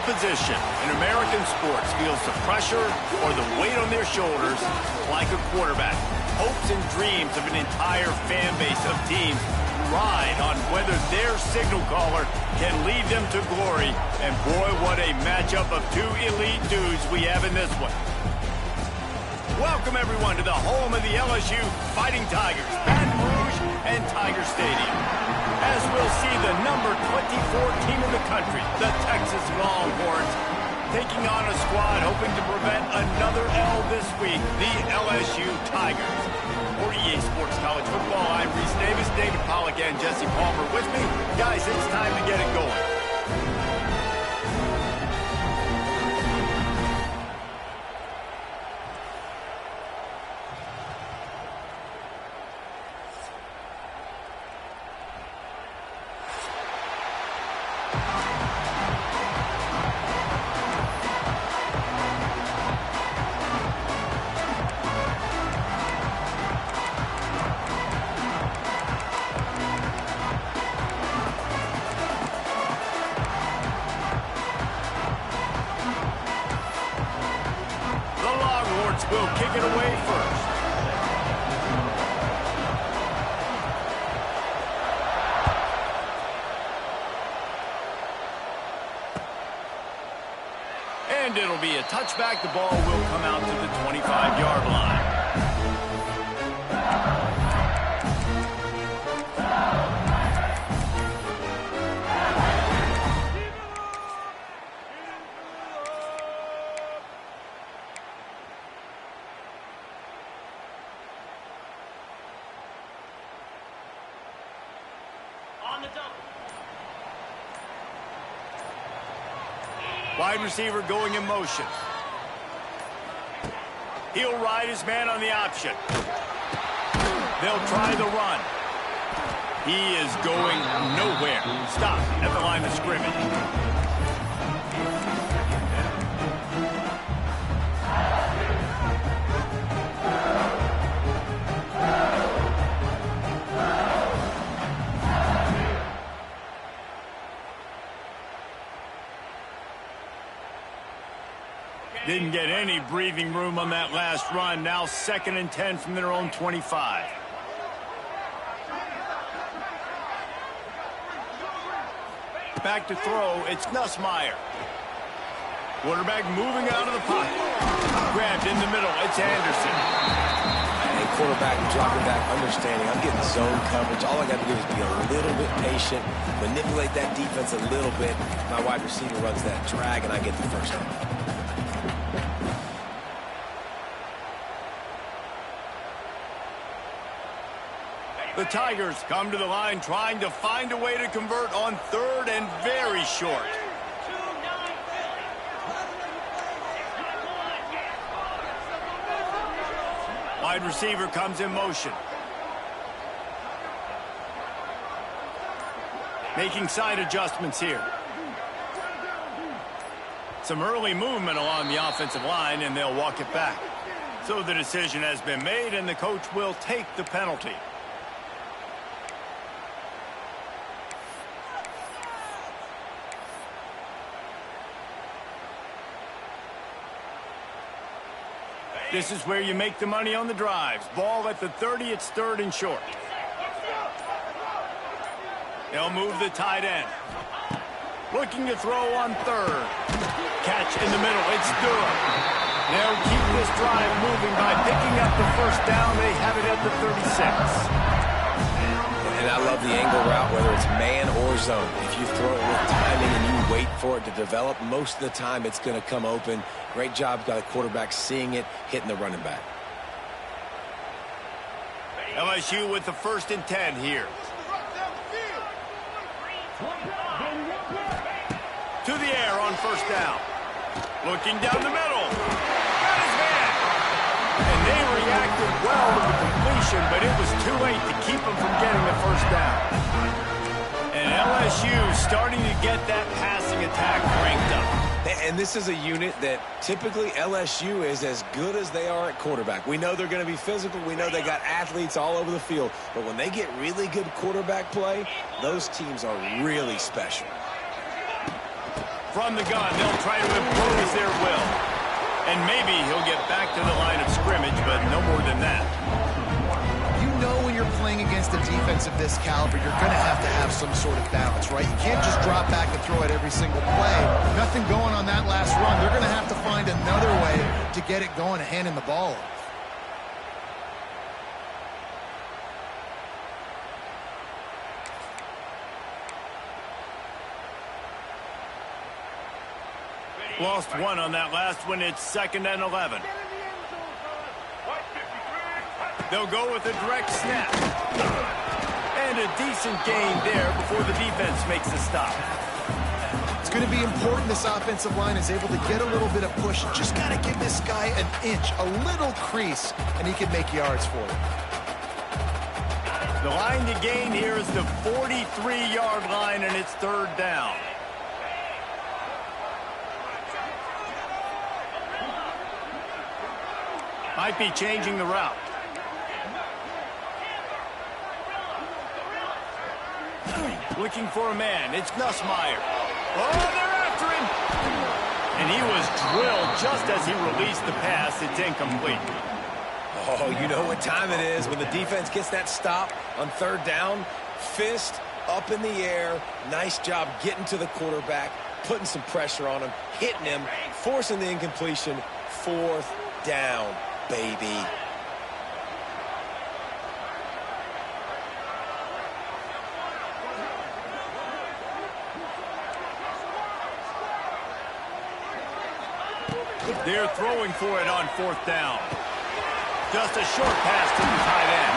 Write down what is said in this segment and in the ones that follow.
position in American sports feels the pressure or the weight on their shoulders like a quarterback. Hopes and dreams of an entire fan base of teams ride on whether their signal caller can lead them to glory. And boy, what a matchup of two elite dudes we have in this one. Welcome, everyone, to the home of the LSU Fighting Tigers, Baton Rouge and Tiger Stadium. As we'll see the number 24 team in the country, the Texas Longhorns, taking on a squad hoping to prevent another L this week, the LSU Tigers. For EA Sports College Football, I'm Reese Davis, David Pollack, and Jesse Palmer with me. Guys, it's time to get it going. Will kick it away first. And it'll be a touchback. The ball will come out to the 25-yard line. Wide receiver going in motion. He'll ride his man on the option. They'll try the run. He is going nowhere. Stop at the line of scrimmage. Didn't get any breathing room on that last run. Now 2nd and 10 from their own 25. Back to throw. It's Nussmeier. Quarterback moving out of the pocket. Grabbed in the middle. It's Anderson. And quarterback dropping back, understanding I'm getting zone coverage. All I got to do is be a little bit patient, manipulate that defense a little bit. My wide receiver runs that drag, and I get the first down. The Tigers come to the line trying to find a way to convert on 3rd and very short. Wide receiver comes in motion. Making side adjustments here. Some early movement along the offensive line, and they'll walk it back. So the decision has been made, and the coach will take the penalty. This is where you make the money on the drives. Ball at the 30, it's 3rd and short. They'll move the tight end. Looking to throw on 3rd. Catch in the middle, it's Durham. They'll keep this drive moving by picking up the first down. They have it at the 36. And I love the angle route, whether it's man or zone. If you throw it with timing and you wait for it to develop, most of the time it's going to come open. Great job by the quarterback seeing it, hitting the running back. LSU with the 1st and 10 here. To the air on 1st down. Looking down the middle. Got his man. And they reacted well to the completion, but it was too late to keep them from getting the 1st down. And LSU starting to get that passing attack cranked up. And this is a unit that typically LSU is as good as they are at quarterback. We know they're going to be physical. We know they got athletes all over the field. But when they get really good quarterback play, those teams are really special. From the gun, they'll try to impose their will. And maybe he'll get back to the line of scrimmage, but no more than that. You know when you're playing against a defense of this caliber, you're going to have some sort of balance, right? You can't just drop back and throw it every single play. Nothing going on that last run. They're going to have to find another way to get it going and handing the ball off. Lost one on that last one. It's 2nd and 11. They'll go with a direct snap. And a decent gain there before the defense makes a stop. It's going to be important this offensive line is able to get a little bit of push. Just got to give this guy an inch, a little crease, and he can make yards for it. The line to gain here is the 43-yard line, and it's 3rd down. Might be changing the route. Looking for a man. It's Nussmeier. Oh, they're after him. And he was drilled just as he released the pass. It's incomplete. Oh, you know what time it is when the defense gets that stop on 3rd down. Fist up in the air. Nice job getting to the quarterback, putting some pressure on him, hitting him, forcing the incompletion. 4th down, baby. They're throwing for it on 4th down. Just a short pass to the tight end.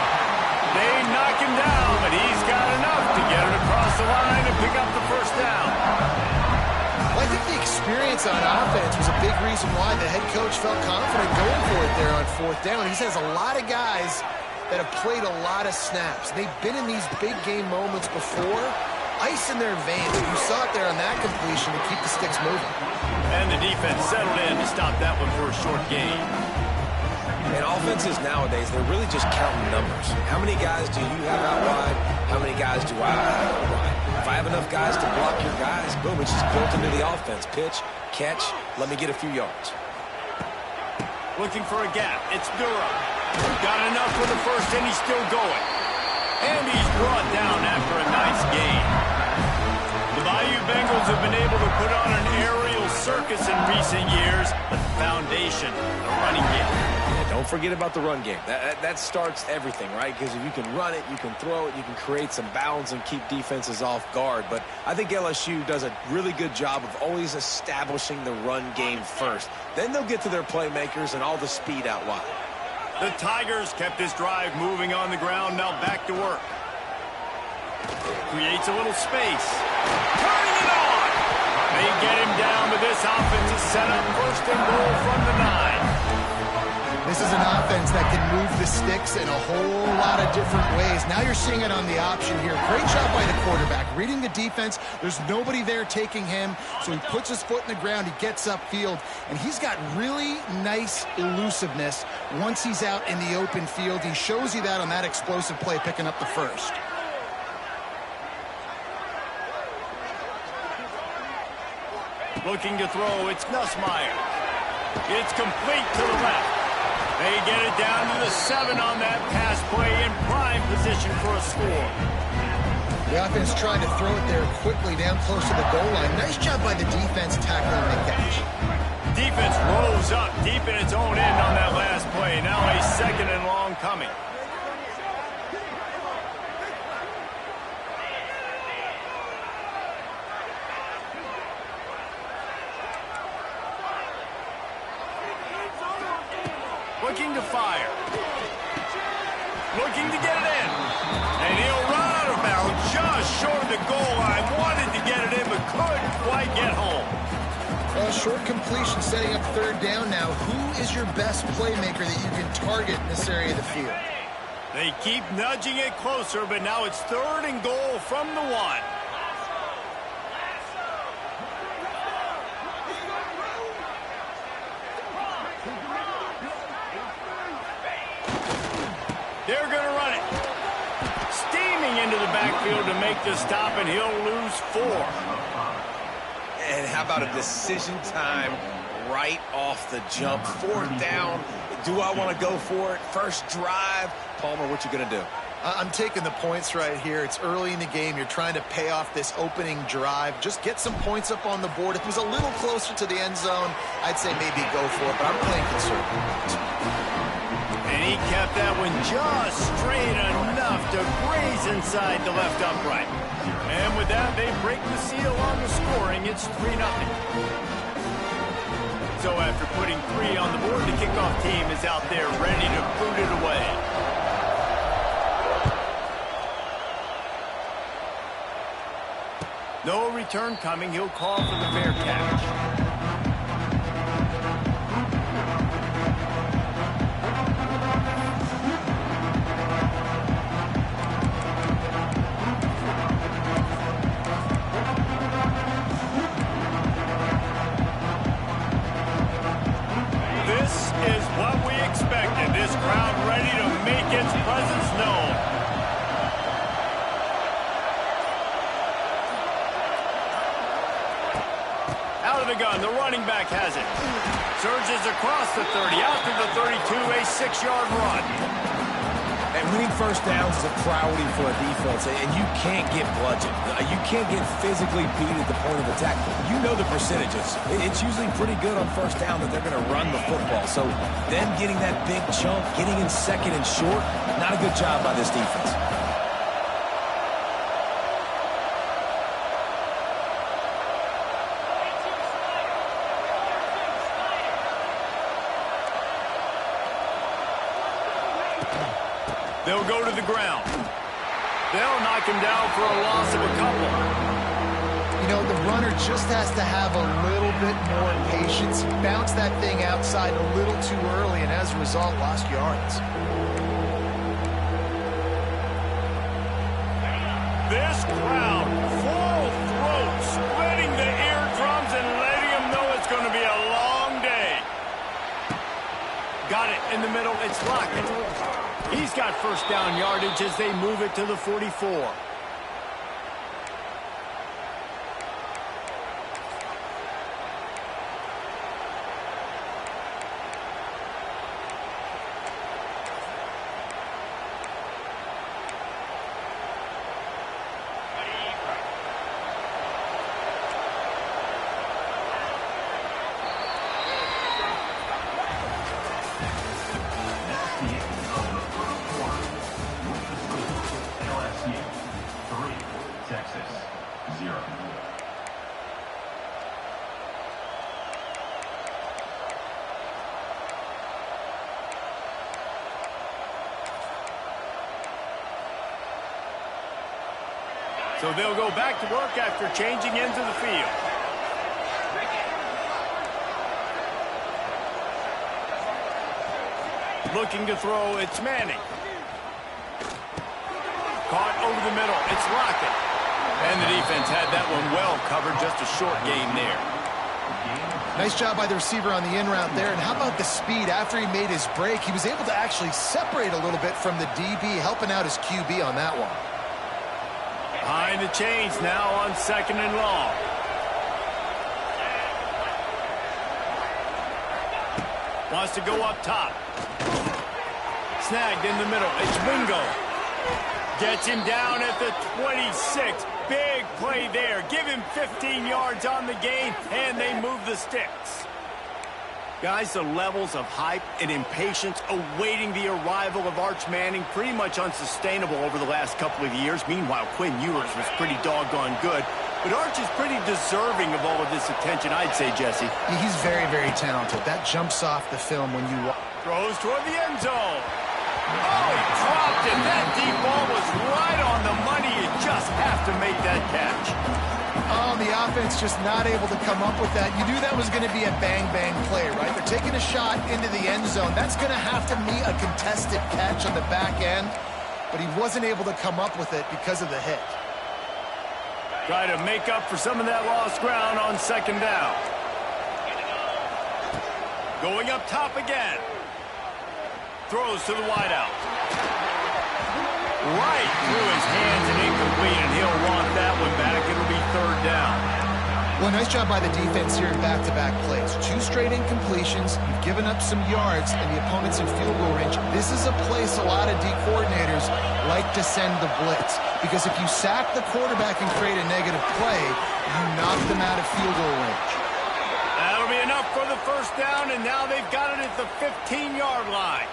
They knock him down, but he's got enough to get it across the line and pick up the 1st down. Well, I think the experience on offense was a big reason why the head coach felt confident going for it there on 4th down. He has a lot of guys that have played a lot of snaps. They've been in these big game moments before. Ice in their veins. You saw it there on that completion to keep the sticks moving. And the defense settled in to stop that one for a short gain. And offenses nowadays, they're really just counting numbers. How many guys do you have out wide? How many guys do I have out wide? If I have enough guys to block your guys, boom, it's just built into the offense. Pitch, catch, let me get a few yards. Looking for a gap. It's Durham. Got enough for the 1st, and he's still going. And he's brought down after a nice gain. The Bayou Bengals have been able to put on an aerial circus in recent years, but the foundation, the running game. Yeah, don't forget about the run game. That starts everything, right? Because if you can run it, you can throw it, you can create some bounds and keep defenses off guard. But I think LSU does a really good job of always establishing the run game first. Then they'll get to their playmakers and all the speed out wide. The Tigers kept this drive moving on the ground, now back to work. Creates a little space. Turning it on! They get him down, but this offense is set up 1st and goal from the 9. This is an offense that can move the sticks in a whole lot of different ways. Now you're seeing it on the option here. Great job by the quarterback. Reading the defense, there's nobody there taking him, so he puts his foot in the ground, he gets upfield, and he's got really nice elusiveness once he's out in the open field. He shows you that on that explosive play, picking up the 1st. Looking to throw, it's Nussmeier. It's complete to the left. They get it down to the 7 on that pass play in prime position for a score. The offense tried to throw it there quickly down close to the goal line. Nice job by the defense tackling the catch. Defense rose up deep in its own end on that last play. Now a 2nd and long coming. Looking to fire. Looking to get it in. And he'll run out of bounds just short of the goal line. Wanted to get it in, but couldn't quite get home. Short completion setting up 3rd down now. Who is your best playmaker that you can target in this area of the field? They keep nudging it closer, but now it's 3rd and goal from the 1. They're going to run it. Steaming into the backfield to make the stop, and he'll lose 4. And how about a decision time right off the jump? 4th down. Do I want to go for it? First drive. Palmer, what you going to do? I'm taking the points right here. It's early in the game. You're trying to pay off this opening drive. Just get some points up on the board. If it was a little closer to the end zone, I'd say maybe go for it, but I'm playing conservative. And he kept that one just straight enough to graze inside the left upright. And with that, they break the seal on the scoring. It's 3-0. So after putting 3 on the board, the kickoff team is out there ready to boot it away. No return coming. He'll call for the fair catch. This is what we expected. This crowd ready to make its presence known. Out of the gun, the running back has it. Surges across the 30, out to the 32, a 6-yard run. And winning first downs is a priority for a defense, and you can't get bludgeoned. You can't get physically beat at the point of attack. You know the percentages. It's usually pretty good on first down that they're going to run the football. So them getting that big chunk, getting in second and short, not a good job by this defense. They'll go to the ground. They'll knock him down for a loss of a couple. You know, the runner just has to have a little bit more patience. He bounced that thing outside a little too early, and as a result, lost yards. This crowd, full throat, splitting the eardrums and letting them know it's going to be a long day. Got it in the middle. It's Lockett. He's got first down yardage as they move it to the 44. LSU 3, Texas 0. So they'll go back to work after changing into the field. Looking to throw, it's Manning. Caught over the middle, it's Lockett. And the defense had that one well covered, just a short gain there. Nice job by the receiver on the in route there. And how about the speed? After he made his break, he was able to actually separate a little bit from the DB, helping out his QB on that one. Behind the chains now on 2nd and long. Wants to go up top. Snagged in the middle. It's Wingo. Gets him down at the 26. Big play there. Give him 15 yards on the gain, and they move the sticks. Guys, the levels of hype and impatience awaiting the arrival of Arch Manning pretty much unsustainable over the last couple of years. Meanwhile, Quinn Ewers was pretty doggone good. But Arch is pretty deserving of all of this attention, I'd say, Jesse. He's very, very talented. That jumps off the film when you watch. Throws toward the end zone. Oh, he dropped it. That deep ball was right on the money. You just have to make that catch. Oh, the offense just not able to come up with that. You knew that was going to be a bang-bang play, right? They're taking a shot into the end zone. That's going to have to be a contested catch on the back end, but he wasn't able to come up with it because of the hit. Try to make up for some of that lost ground on 2nd down. Going up top again. Throws to the wideout. Right through his hands and incomplete, and he'll want that one back. It'll be 3rd down. Well, nice job by the defense here in back-to-back plays. 2 straight incompletions, you've given up some yards, and the opponent's in field goal range. This is a place a lot of D coordinators like to send the blitz, because if you sack the quarterback and create a negative play, you knock them out of field goal range. That'll be enough for the first down, and now they've got it at the 15-yard line.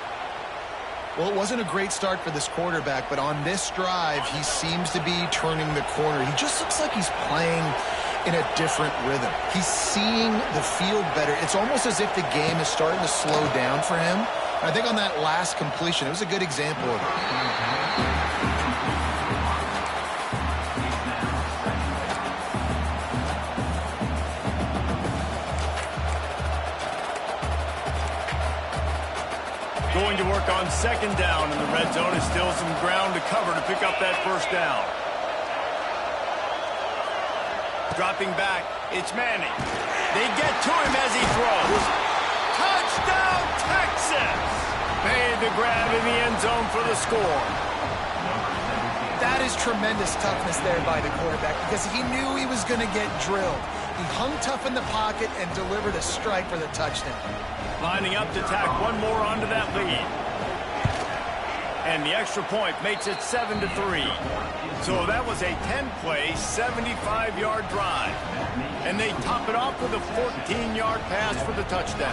Well, it wasn't a great start for this quarterback, but on this drive, he seems to be turning the corner. He just looks like he's playing in a different rhythm. He's seeing the field better. It's almost as if the game is starting to slow down for him. I think on that last completion, it was a good example of it. Going to work on second down, and the red zone is still some ground to cover to pick up that first down. Dropping back, it's Manning. They get to him as he throws. Touchdown, Texas! Made the grab in the end zone for the score. That is tremendous toughness there by the quarterback, because he knew he was going to get drilled. He hung tough in the pocket and delivered a strike for the touchdown. Lining up to tack one more onto that lead. And the extra point makes it 7-3. So that was a 10-play, 75-yard drive. And they top it off with a 14-yard pass for the touchdown.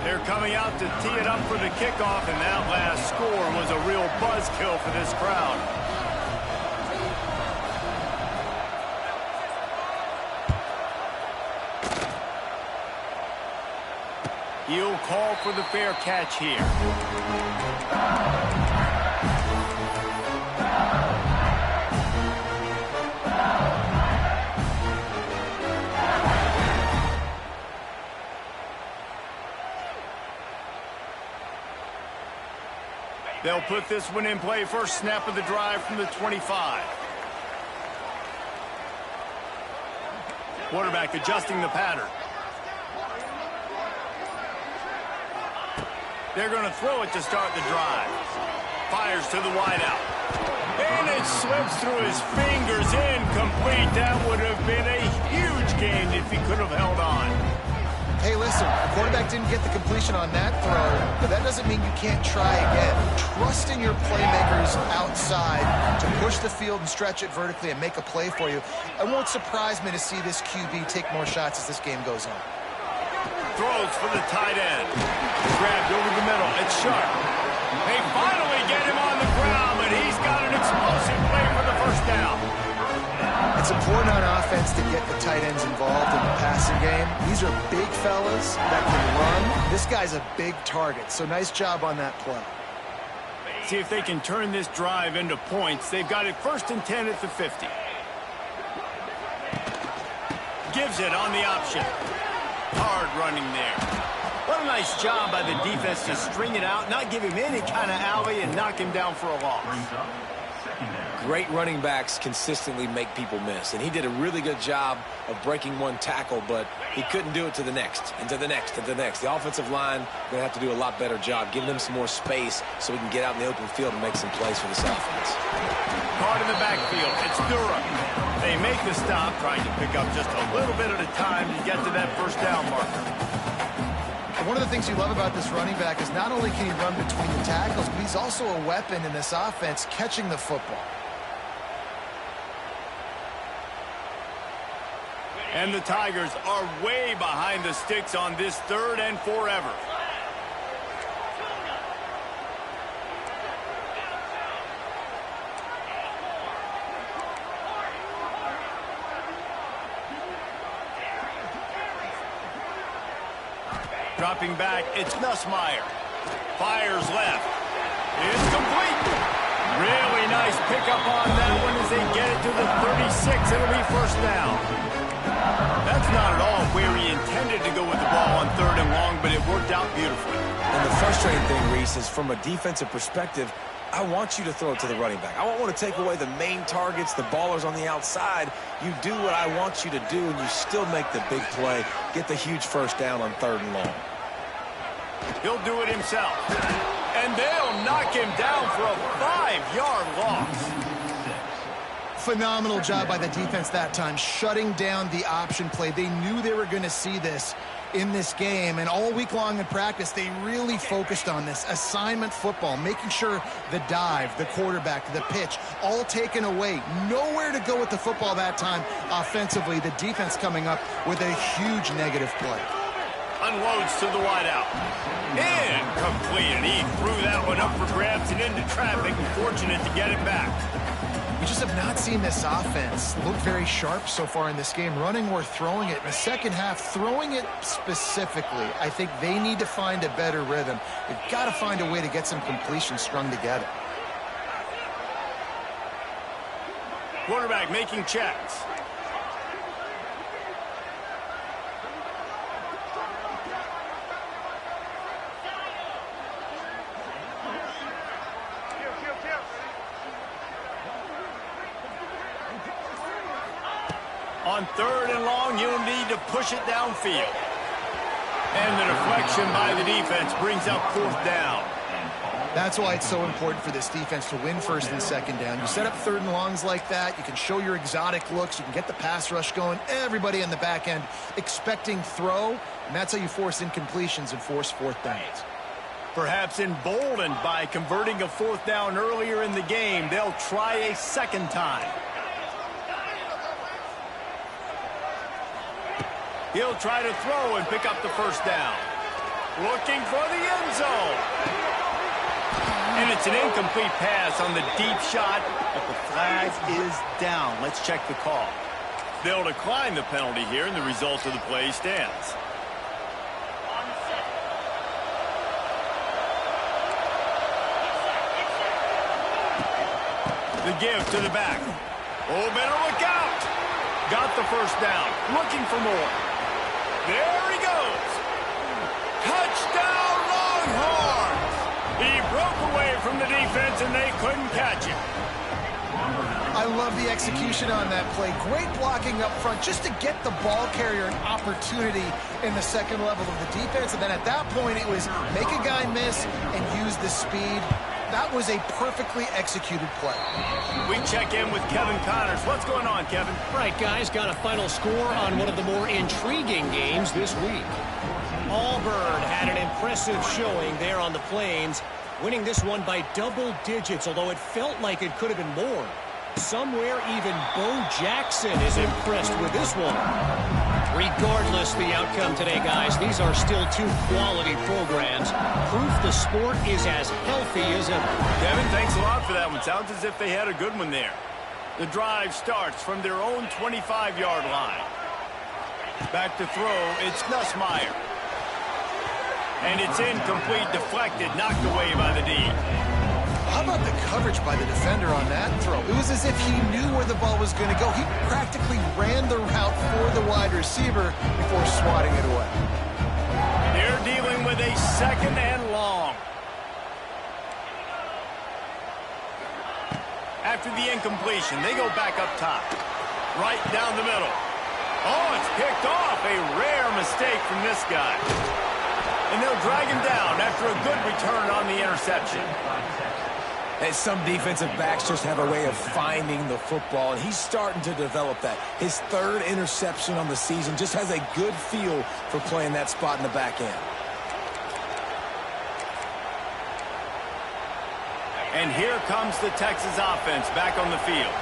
They're coming out to tee it up for the kickoff, and that last score was a real buzzkill for this crowd. He'll call for the fair catch here. They'll put this one in play. First snap of the drive from the 25. Quarterback adjusting the pattern. They're going to throw it to start the drive. Fires to the wideout. And it slips through his fingers. Incomplete. That would have been a huge gain if he could have held on. Hey, listen, the quarterback didn't get the completion on that throw, but that doesn't mean you can't try again. Trust in your playmakers outside to push the field and stretch it vertically and make a play for you. It won't surprise me to see this QB take more shots as this game goes on. Throws for the tight end. Grabbed over the middle. It's Sharp. They finally get him on the ground, but he's got an explosive play for the first down. It's important on offense to get the tight ends involved in the passing game. These are big fellas that can run. This guy's a big target, so nice job on that play. See if they can turn this drive into points. They've got it 1st and 10 at the 50. Gives it on the option. Hard running there. What a nice job by the defense to string it out, not give him any kind of alley, and knock him down for a loss. Great running backs consistently make people miss, and he did a really good job of breaking one tackle, but he couldn't do it to the next, and to the next, and to the next. The offensive line going to have to do a lot better job, giving them some more space so we can get out in the open field and make some plays for this offense. Caught in the backfield. It's Durham. They make the stop, trying to pick up just a little bit at a time to get to that first down marker. And one of the things you love about this running back is not only can he run between the tackles, but he's also a weapon in this offense catching the football. And the Tigers are way behind the sticks on this 3rd and forever. Dropping back, it's Nussmeier. Fires left. It's complete. Really nice pickup on that one as they get it to the 36. It'll be first down. That's not at all where he intended to go with the ball on 3rd and long, but it worked out beautifully. And the frustrating thing, Reese, is from a defensive perspective, I want you to throw it to the running back. I don't want to take away the main targets, the ballers on the outside. You do what I want you to do, and you still make the big play, get the huge first down on 3rd and long. He'll do it himself. And they'll knock him down for a 5-yard loss. Phenomenal job by the defense that time, shutting down the option play. They knew they were going to see this in this game, and all week long in practice, they really focused on this assignment football, making sure the dive, the quarterback, the pitch, all taken away. Nowhere to go with the football that time offensively. The defense coming up with a huge negative play. Unloads to the wideout. Incomplete, and he threw that one up for grabs and into traffic. Fortunate to get it back. We just have not seen this offense look very sharp so far in this game, running or throwing it. In the second half, throwing it specifically, I think they need to find a better rhythm. They've got to find a way to get some completions strung together. Quarterback making checks. On 3rd and long, you'll need to push it downfield. And the deflection by the defense brings up 4th down. That's why it's so important for this defense to win 1st and 2nd down. You set up 3rd and longs like that, you can show your exotic looks, you can get the pass rush going, everybody in the back end expecting throw, and that's how you force incompletions and force 4th downs. Perhaps emboldened by converting a 4th down earlier in the game, they'll try a 2nd time. He'll try to throw and pick up the 1st down. Looking for the end zone. And it's an incomplete pass on the deep shot, but the flag is down. Let's check the call. They'll decline the penalty here, and the result of the play stands. The give to the back. Oh, better look out. Got the 1st down. Looking for more. There he goes. Touchdown, Longhorns. He broke away from the defense, and they couldn't catch him. I love the execution on that play. Great blocking up front just to get the ball carrier an opportunity in the 2nd level of the defense. And then at that point, it was make a guy miss and use the speed. That was a perfectly executed play. We check in with Kevin Connors. What's going on, Kevin? Right, guys, got a final score on one of the more intriguing games this week. Auburn had an impressive showing there on the Plains, winning this one by double digits, although it felt like it could have been more. Somewhere even Bo Jackson is impressed with this one. Regardless the outcome today, guys, these are still 2 quality programs. Proof the sport is as healthy as ever. Kevin, thanks a lot for that one. Sounds as if they had a good one there. The drive starts from their own 25-yard line. Back to throw, it's Nussmeier. And it's incomplete, deflected, knocked away by the D. How about the coverage by the defender on that throw? It was as if he knew where the ball was going to go. He practically ran the route for the wide receiver before swatting it away. They're dealing with a 2nd and long. After the incompletion, they go back up top. Right down the middle. Oh, it's picked off. A rare mistake from this guy. And they'll drag him down after a good return on the interception. And some defensive backs just have a way of finding the football, and he's starting to develop that. His 3rd interception on the season, just has a good feel for playing that spot in the back end. And here comes the Texas offense back on the field.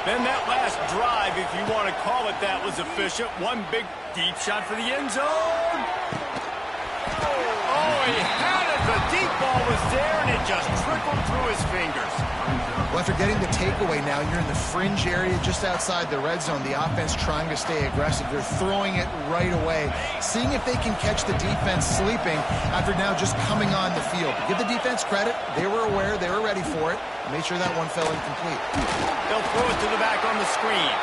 Then that last drive, if you want to call it that, was efficient. One big deep shot for the end zone. Oh, he had it. The deep ball was there, and it just trickled through his fingers. Well, after getting the takeaway now, you're in the fringe area just outside the red zone. The offense trying to stay aggressive. They're throwing it right away, seeing if they can catch the defense sleeping after now just coming on the field. But give the defense credit. They were aware. They were ready for it. Made sure that one fell incomplete. They'll throw it to the back on the screen.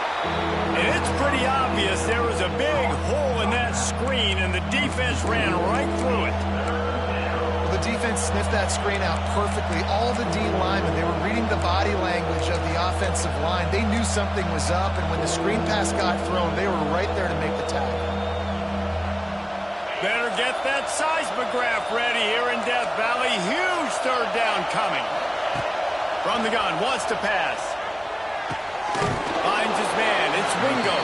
And it's pretty obvious there was a big hole in that screen, and the defense ran right through it. The defense sniffed that screen out perfectly. All the D linemen, they were reading the body language of the offensive line. They knew something was up, and when the screen pass got thrown, they were right there to make the tackle. Better get that seismograph ready here in Death Valley. Huge third down coming. From the gun, wants to pass. Finds his man. It's Wingo.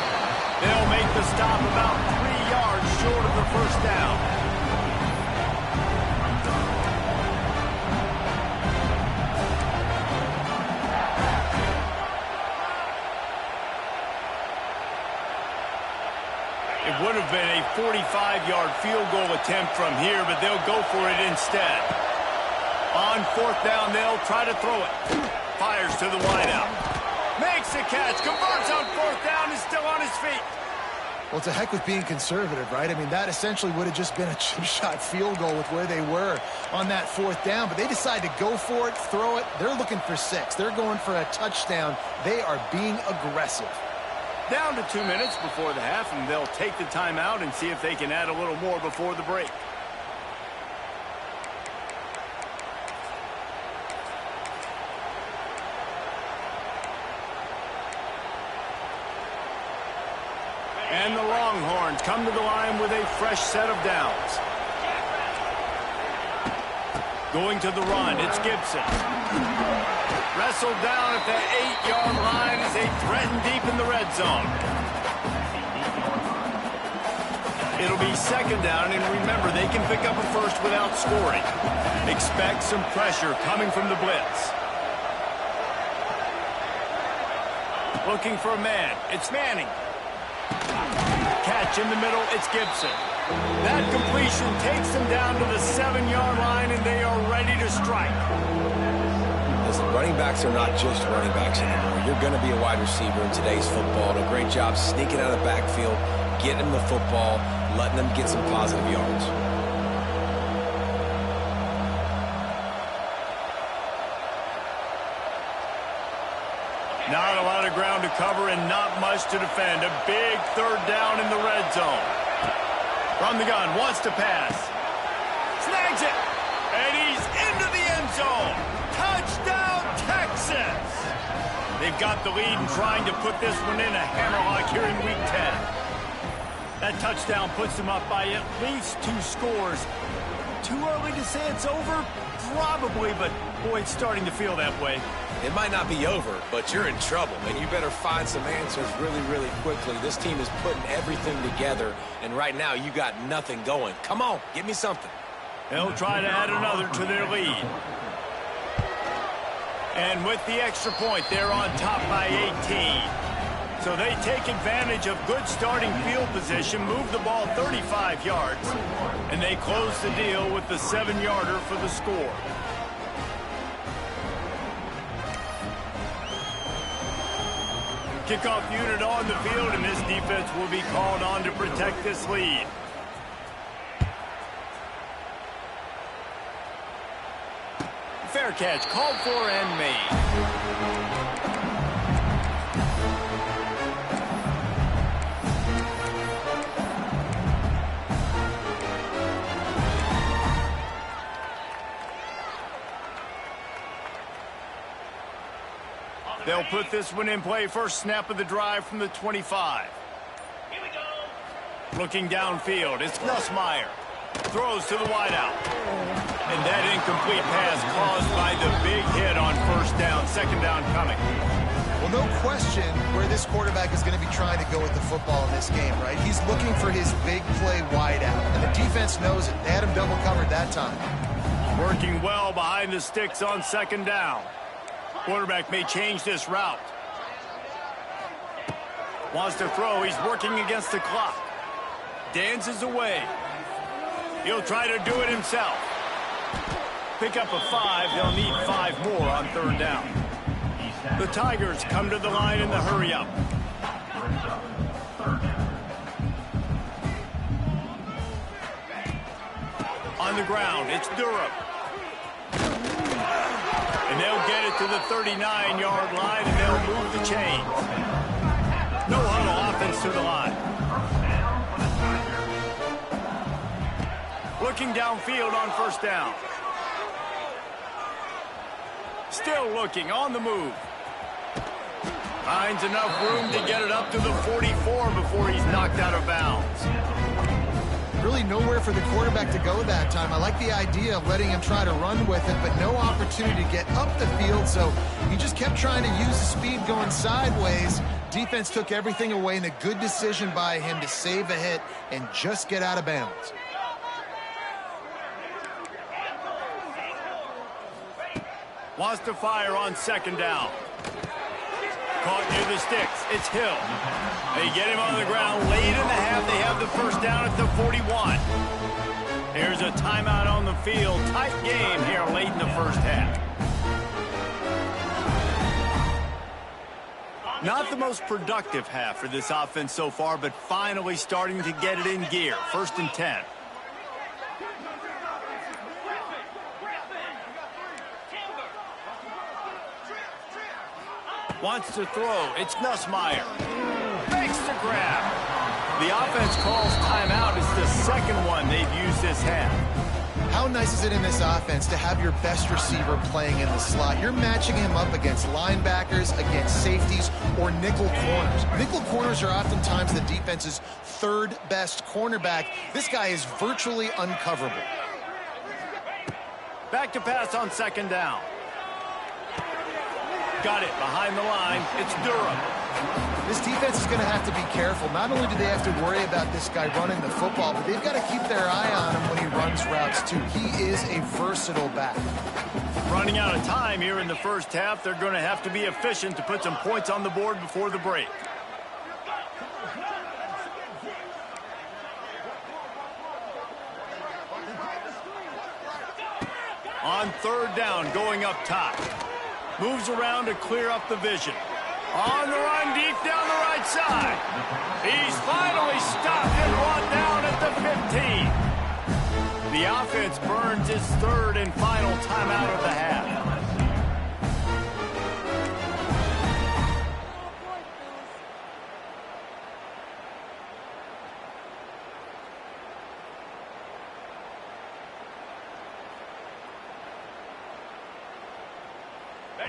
They'll make the stop about 3 yards short of the first down. It would have been a 45-yard field goal attempt from here, but they'll go for it instead. On fourth down, they'll try to throw it. Fires to the wideout. Makes the catch. Converts on fourth down. Is still on his feet. Well, it's a heck with being conservative, right? I mean, that essentially would have just been a chip shot field goal with where they were on that fourth down. But they decide to go for it, throw it. They're looking for 6. They're going for a touchdown. They are being aggressive. Down to 2 minutes before the half, and they'll take the timeout and see if they can add a little more before the break. And the Longhorns come to the line with a fresh set of downs. Going to the run, it's Gibson. Wrestled down at the 8-yard line as they threaten deep in the red zone. It'll be second down, and remember, they can pick up a first without scoring. Expect some pressure coming from the blitz. Looking for a man. It's Manning. Catch in the middle, it's Gibson. That completion takes them down to the 7-yard line, and they are ready to strike. Listen, running backs are not just running backs anymore. You're going to be a wide receiver in today's football. A great job sneaking out of the backfield, getting them the football, letting them get some positive yards. Not a lot of ground to cover and not much to defend. A big third down in the red zone. From the gun, wants to pass. Snags it. And he's into the end zone. Touchdown, Texas. They've got the lead and trying to put this one in a hammerlock here in Week 10. That touchdown puts them up by at least 2 scores. Too early to say it's over? Probably, but boy, it's starting to feel that way. It might not be over, but you're in trouble, and you better find some answers really, really quickly. This team is putting everything together, and right now you got nothing going. Come on, give me something. They'll try to add another to their lead. And with the extra point, they're on top by 18. So they take advantage of good starting field position, move the ball 35 yards, and they close the deal with the 7-yarder for the score. Kickoff unit on the field, and this defense will be called on to protect this lead. Fair catch, called for and made. They'll put this one in play. First snap of the drive from the 25. Here we go. Looking downfield, it's Nussmeier. Throws to the wideout. And that incomplete pass caused by the big hit on first down. Second down coming. Well, no question where this quarterback is going to be trying to go with the football in this game, right? He's looking for his big play wideout, and the defense knows it. They had him double covered that time. Working well behind the sticks on second down. Quarterback may change this route. Wants to throw. He's working against the clock. Dances away. He'll try to do it himself. Pick up a 5. They'll need 5 more on third down. The Tigers come to the line in the hurry-up. On the ground, it's Durham. And they'll get it to the 39-yard line, and they'll move the chains. No huddle offense to the line. Looking downfield on first down. Still looking, on the move. Finds enough room to get it up to the 44 before he's knocked out of bounds. Really nowhere for the quarterback to go that time. I like the idea of letting him try to run with it, but no opportunity to get up the field, so he just kept trying to use the speed going sideways. Defense took everything away, and a good decision by him to save a hit and just get out of bounds. Wants to fire on second down. Caught near the sticks. It's Hill. They get him on the ground late in the half. They have the first down at the 41. Here's a timeout on the field. Tight game here late in the first half. Not the most productive half for this offense so far, but finally starting to get it in gear. 1st and 10. Wants to throw. It's Nussmeier. Makes the grab. The offense calls timeout. It's the second one they've used this half. How nice is it in this offense to have your best receiver playing in the slot? You're matching him up against linebackers, against safeties, or nickel corners. Nickel corners are oftentimes the defense's 3rd best cornerback. This guy is virtually uncoverable. Back to pass on second down. Got it behind the line. It's Durham. This defense is going to have to be careful. Not only do they have to worry about this guy running the football, but they've got to keep their eye on him when he runs routes too. He is a versatile back. Running out of time here in the first half. They're going to have to be efficient to put some points on the board before the break. On third down, going up top. Moves around to clear up the vision. On the run, deep down the right side. He's finally stopped and brought down at the 15. The offense burns its 3rd and final timeout of the half.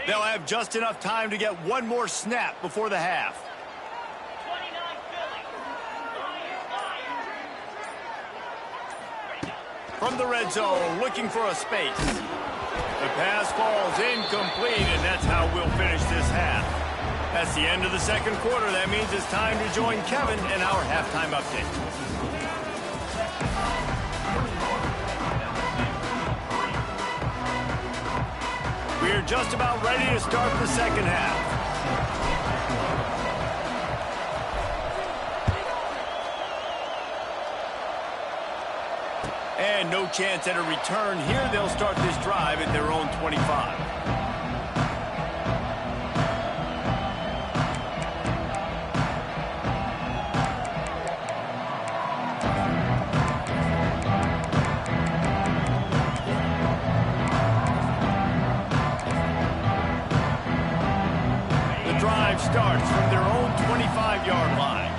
They'll have just enough time to get one more snap before the half. From the red zone, looking for a space. The pass falls incomplete, and that's how we'll finish this half. That's the end of the second quarter. That means it's time to join Kevin in our halftime update. We're just about ready to start the second half. And no chance at a return here. They'll start this drive at their own 25. Starts from their own 25-yard line.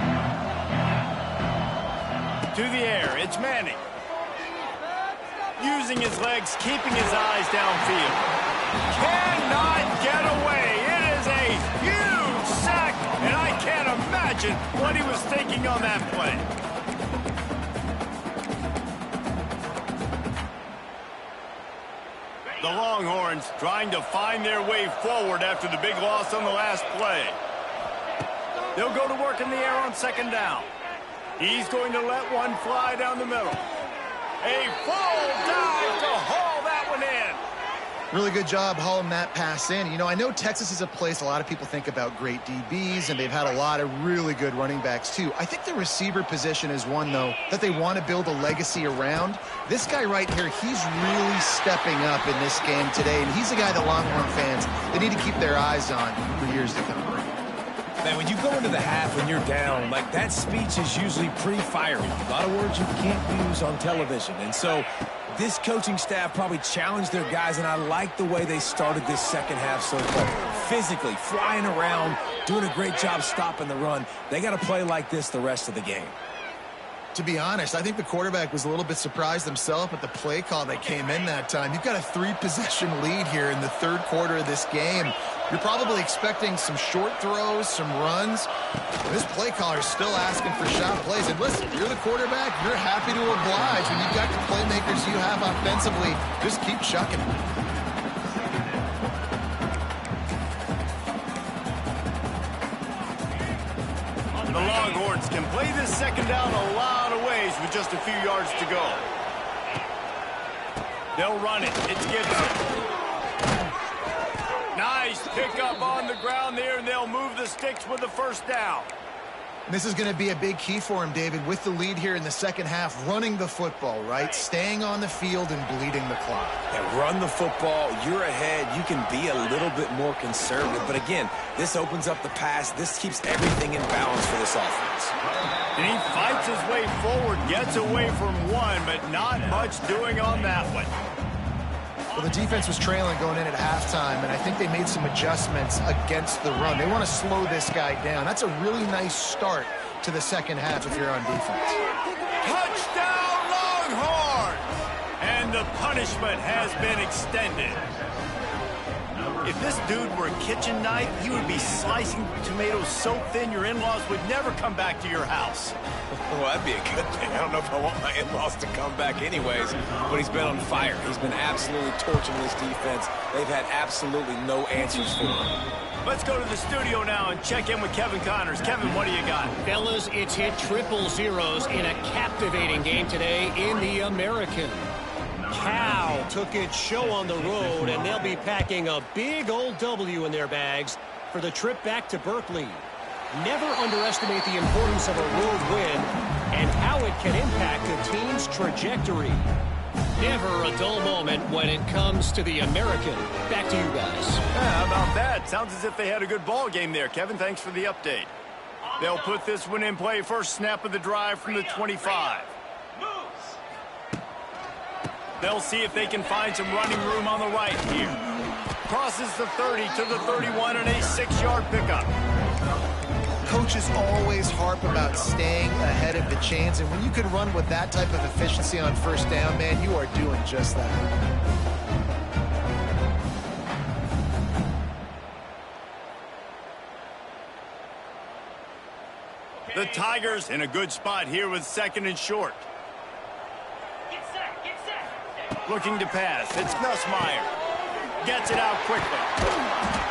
To the air, it's Manning. Using his legs, keeping his eyes downfield. Cannot get away. It is a huge sack, and I can't imagine what he was thinking on that play. The Longhorns trying to find their way forward after the big loss on the last play. They'll go to work in the air on second down. He's going to let one fly down the middle. A full dive to haul that one in. Really good job hauling that pass in. You know, I know Texas is a place a lot of people think about great DBs, and they've had a lot of really good running backs too. I think the receiver position is one, though, that they want to build a legacy around. This guy right here, he's really stepping up in this game today, and he's the guy that Longhorn fans, they need to keep their eyes on for years to come. Man, when you go into the half when you're down, like that speech is usually pretty fiery. A lot of words you can't use on television. And so this coaching staff probably challenged their guys, and I like the way they started this second half so far. Physically, flying around, doing a great job stopping the run. They got to play like this the rest of the game. To be honest, I think the quarterback was a little bit surprised himself at the play call that came in that time. You've got a 3-possession lead here in the third quarter of this game. You're probably expecting some short throws, some runs. And this play caller is still asking for shot plays. And listen, you're the quarterback. You're happy to oblige. When you've got the playmakers you have offensively, just keep chucking it. The Longhorns can play this second down a lot of ways with just a few yards to go. They'll run it. It's Gibson. Nice pickup on the ground there, and they'll move the sticks with the first down. This is going to be a big key for him, David, with the lead here in the second half, running the football, right? Staying on the field and bleeding the clock. Yeah, run the football. You're ahead. You can be a little bit more conservative. But again, this opens up the pass. This keeps everything in balance for this offense. And he fights his way forward, gets away from one, but not much doing on that one. Well, the defense was trailing going in at halftime, and I think they made some adjustments against the run. They want to slow this guy down. That's a really nice start to the second half if you're on defense. Touchdown, Longhorns! And the punishment has been extended. If this dude were a kitchen knife, he would be slicing tomatoes so thin your in-laws would never come back to your house. Well, that'd be a good thing. I don't know if I want my in-laws to come back anyways, but he's been on fire. He's been absolutely torching this defense. They've had absolutely no answers for him. Let's go to the studio now and check in with Kevin Connors. Kevin, what do you got? Fellas, it's hit triple zeros in a captivating game today in the American. Cal took its show on the road, and they'll be packing a big old W in their bags for the trip back to Berkeley. Never underestimate the importance of a road win and how it can impact a team's trajectory. Never a dull moment when it comes to the American. Back to you guys. How about that? Sounds as if they had a good ball game there. Kevin, thanks for the update. They'll put this one in play. First snap of the drive from the 25. They'll see if they can find some running room on the right here. Crosses the 30 to the 31 and a 6-yard pickup. Coaches always harp about staying ahead of the chains, and when you can run with that type of efficiency on first down, man, you are doing just that. The Tigers in a good spot here with second and short. Looking to pass. It's Nussmeier. Gets it out quickly.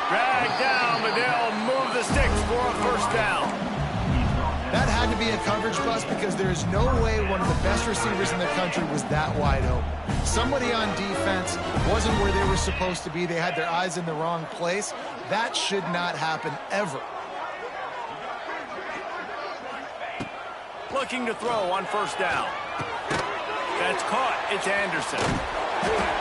Dragged down, but they'll move the sticks for a first down. That had to be a coverage bust because there is no way one of the best receivers in the country was that wide open. Somebody on defense wasn't where they were supposed to be. They had their eyes in the wrong place. That should not happen ever. Looking to throw on first down. That's caught. It's Anderson.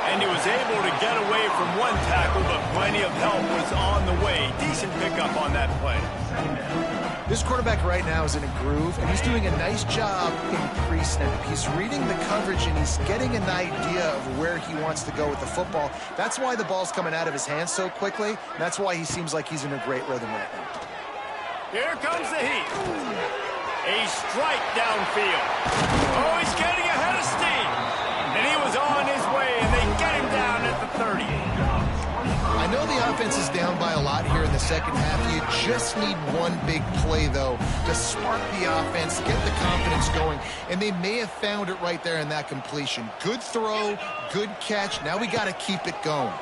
And he was able to get away from one tackle, but plenty of help was on the way. Decent pickup on that play. This quarterback right now is in a groove, and he's doing a nice job in pre-snap. He's reading the coverage, and he's getting an idea of where he wants to go with the football. That's why the ball's coming out of his hands so quickly. That's why he seems like he's in a great rhythm right now. Here comes the heat. A strike downfield. Oh, he's getting ahead of steam. And he was on his way, and they get him down at the 30. I know the offense is down by a lot here in the second half. You just need one big play, though, to spark the offense, get the confidence going, and they may have found it right there in that completion. Good throw, good catch. Now we got to keep it going.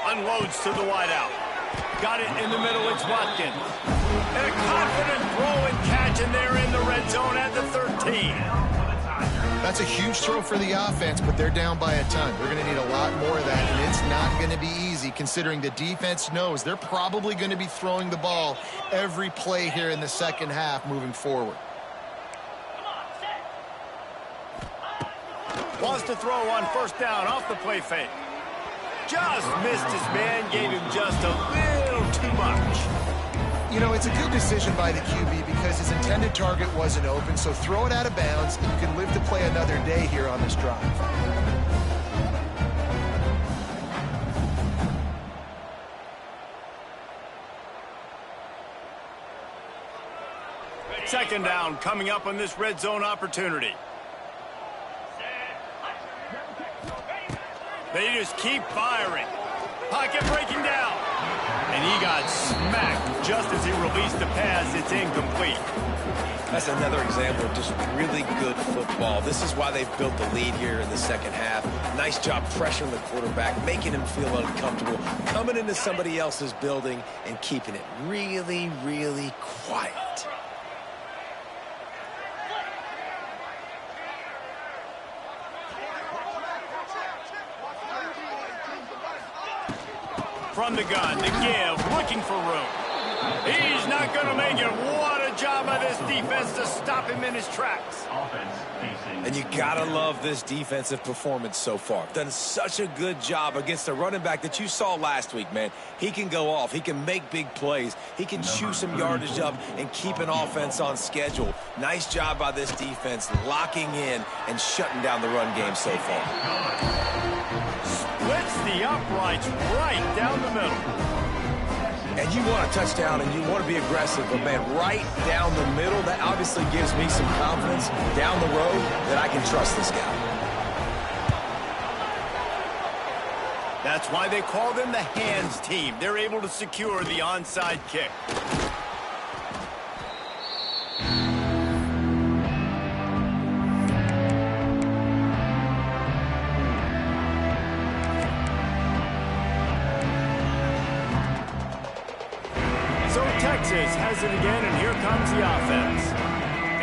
Unloads to the wideout. Got it in the middle. It's Watkins. And a confident throw and catch, and they're in the red zone at the 13. That's a huge throw for the offense, but they're down by a ton. They're going to need a lot more of that, and it's not going to be easy considering the defense knows they're probably going to be throwing the ball every play here in the second half moving forward. Wants to throw on first down off the play fake. Just missed his man, gave him just a little too much. You know, it's a good decision by the QB because his intended target wasn't open, so throw it out of bounds, and you can live to play another day here on this drive. Second down coming up on this red zone opportunity. They just keep firing. Pocket breaking down. And he got smacked just as he released the pass. It's incomplete. That's another example of just really good football. This is why they've built the lead here in the second half. Nice job pressuring the quarterback, making him feel uncomfortable, coming into somebody else's building and keeping it really, really quiet. From the gun, the give, looking for room. He's not going to make it. What a job by this defense to stop him in his tracks. And you got to love this defensive performance so far. Done such a good job against the running back that you saw last week, man. He can go off. He can make big plays. He can chew some yardage up and keep an offense on schedule. Nice job by this defense locking in and shutting down the run game so far. Splits the uprights right down the middle. And you want a touchdown and you want to be aggressive, but man, right down the middle, that obviously gives me some confidence down the road that I can trust this guy. That's why they call them the hands team. They're able to secure the onside kick. Texas has it again, and here comes the offense.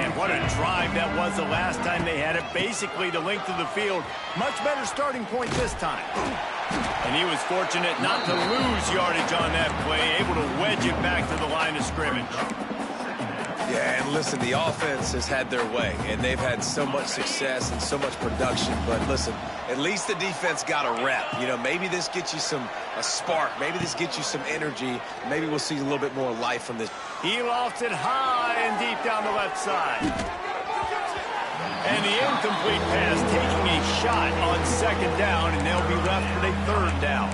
And what a drive that was the last time they had it. Basically the length of the field. Much better starting point this time. And he was fortunate not to lose yardage on that play, able to wedge it back to the line of scrimmage. Yeah, and listen, the offense has had their way, and they've had so much success and so much production. But listen, at least the defense got a rep. You know, maybe this gets you a spark. Maybe this gets you some energy. Maybe we'll see a little bit more life from this. He lofts it high and deep down the left side. And the incomplete pass taking a shot on second down, and they'll be left with a third down.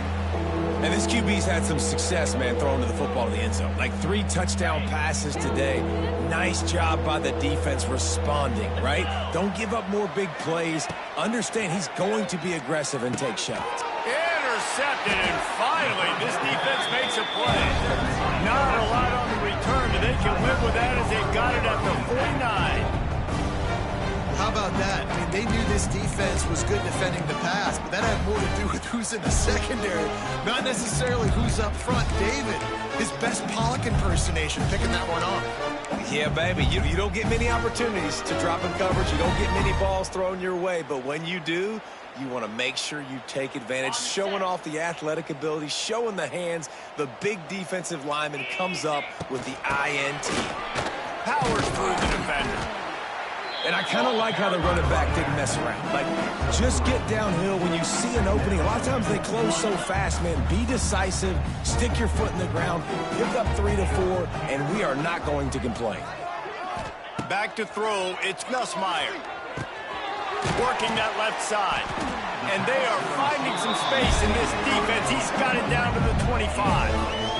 And this QB's had some success, man, throwing to the football in the end zone. Like 3 touchdown passes today. Nice job by the defense responding, right? Don't give up more big plays. Understand he's going to be aggressive and take shots. Intercepted, and finally this defense makes a play. Not a lot on the return, but they can live with that as they've got it at the 49. How about that? I mean, they knew this defense was good defending the pass, but that had more to do with who's in the secondary, not necessarily who's up front. David, his best Pollock impersonation, picking that one off. Yeah, baby, you don't get many opportunities to drop in coverage. You don't get many balls thrown your way, but when you do, you want to make sure you take advantage, showing off the athletic ability, showing the hands. The big defensive lineman comes up with the INT. Powers through the defender. And I kind of like how the running back didn't mess around. Like, just get downhill when you see an opening. A lot of times they close so fast, man. Be decisive, stick your foot in the ground, pick up 3 to 4, and we are not going to complain. Back to throw, it's Nussmeier. Working that left side. And they are finding some space in this defense. He's got it down to the 25.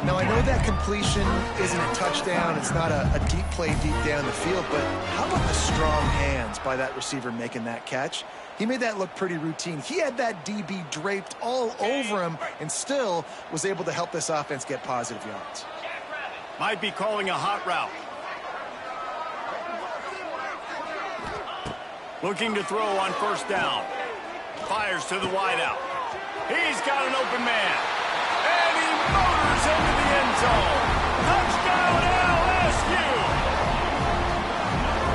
Now, I know that completion isn't a touchdown. It's not a deep play deep down the field, but how about the strong hands by that receiver making that catch? He made that look pretty routine. He had that DB draped all over him and still was able to help this offense get positive yards. Might be calling a hot route. Looking to throw on first down. Fires to the wideout. He's got an open man. And he motors into the end zone. Touchdown, LSU!